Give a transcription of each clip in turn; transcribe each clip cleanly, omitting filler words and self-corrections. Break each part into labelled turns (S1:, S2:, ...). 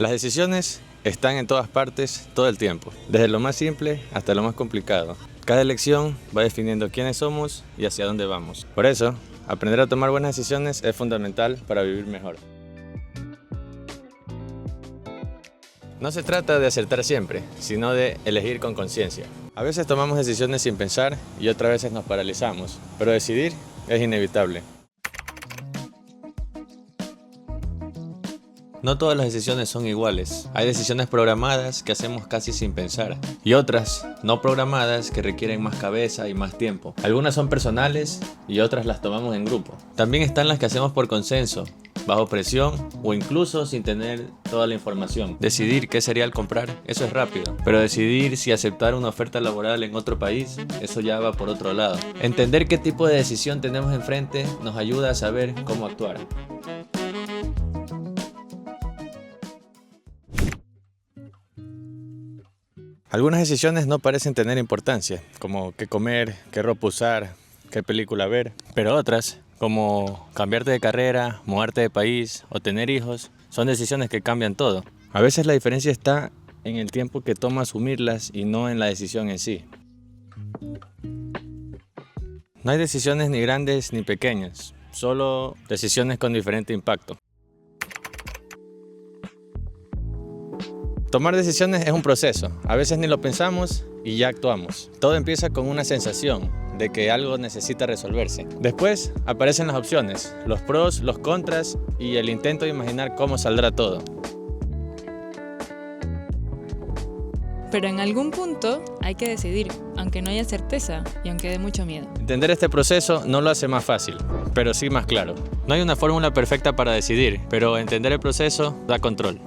S1: Las decisiones están en todas partes, todo el tiempo, desde lo más simple hasta lo más complicado. Cada elección va definiendo quiénes somos y hacia dónde vamos. Por eso, aprender a tomar buenas decisiones es fundamental para vivir mejor. No se trata de acertar siempre, sino de elegir con conciencia. A veces tomamos decisiones sin pensar y otras veces nos paralizamos, pero decidir es inevitable. No todas las decisiones son iguales. Hay decisiones programadas que hacemos casi sin pensar y otras no programadas que requieren más cabeza y más tiempo. Algunas son personales y otras las tomamos en grupo. También están las que hacemos por consenso, bajo presión o incluso sin tener toda la información. Decidir qué cereal comprar, eso es rápido, pero decidir si aceptar una oferta laboral en otro país, eso ya va por otro lado. Entender qué tipo de decisión tenemos enfrente nos ayuda a saber cómo actuar. Algunas decisiones no parecen tener importancia, como qué comer, qué ropa usar, qué película ver, pero otras, como cambiarte de carrera, mudarte de país o tener hijos, son decisiones que cambian todo. A veces la diferencia está en el tiempo que toma asumirlas y no en la decisión en sí. No hay decisiones ni grandes ni pequeñas, solo decisiones con diferente impacto. Tomar decisiones es un proceso, a veces ni lo pensamos y ya actuamos. Todo empieza con una sensación de que algo necesita resolverse. Después aparecen las opciones, los pros, los contras y el intento de imaginar cómo saldrá todo.
S2: Pero en algún punto hay que decidir, aunque no haya certeza y aunque dé mucho miedo.
S1: Entender este proceso no lo hace más fácil, pero sí más claro. No hay una fórmula perfecta para decidir, pero entender el proceso da control.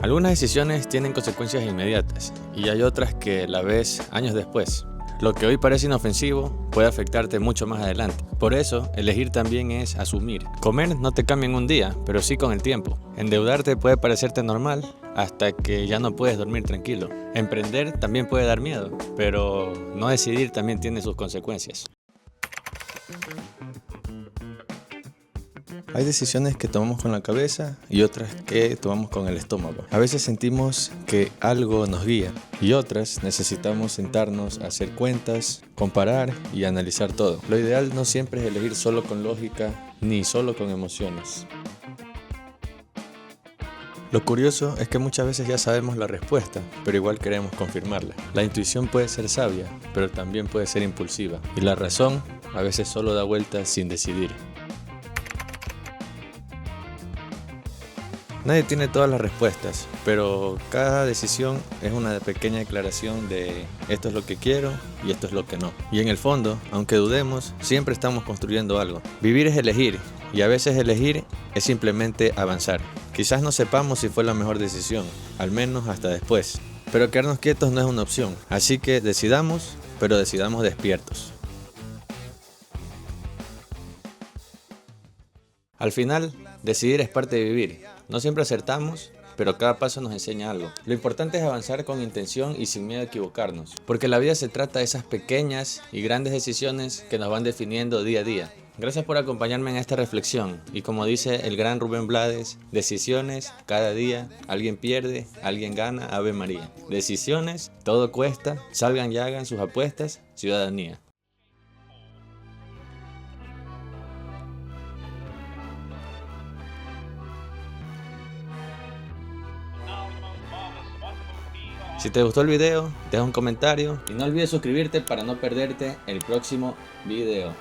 S1: Algunas decisiones tienen consecuencias inmediatas y hay otras que la ves años después. Lo que hoy parece inofensivo puede afectarte mucho más adelante. Por eso, elegir también es asumir. Comer no te cambia en un día, pero sí con el tiempo. Endeudarte puede parecerte normal hasta que ya no puedes dormir tranquilo. Emprender también puede dar miedo, pero no decidir también tiene sus consecuencias. Hay decisiones que tomamos con la cabeza y otras que tomamos con el estómago. A veces sentimos que algo nos guía y otras necesitamos sentarnos a hacer cuentas, comparar y analizar todo. Lo ideal no siempre es elegir solo con lógica ni solo con emociones. Lo curioso es que muchas veces ya sabemos la respuesta, pero igual queremos confirmarla. La intuición puede ser sabia, pero también puede ser impulsiva. Y la razón a veces solo da vueltas sin decidir. Nadie tiene todas las respuestas, pero cada decisión es una pequeña declaración de esto es lo que quiero y esto es lo que no. Y en el fondo, aunque dudemos, siempre estamos construyendo algo. Vivir es elegir, y a veces elegir es simplemente avanzar. Quizás no sepamos si fue la mejor decisión, al menos hasta después. Pero quedarnos quietos no es una opción, así que decidamos, pero decidamos despiertos. Al final, decidir es parte de vivir. No siempre acertamos, pero cada paso nos enseña algo. Lo importante es avanzar con intención y sin miedo a equivocarnos, porque la vida se trata de esas pequeñas y grandes decisiones que nos van definiendo día a día. Gracias por acompañarme en esta reflexión y como dice el gran Rubén Blades, decisiones, cada día, alguien pierde, alguien gana, Ave María. Decisiones, todo cuesta, salgan y hagan sus apuestas, ciudadanía. Si te gustó el video, deja un comentario y no olvides suscribirte para no perderte el próximo video.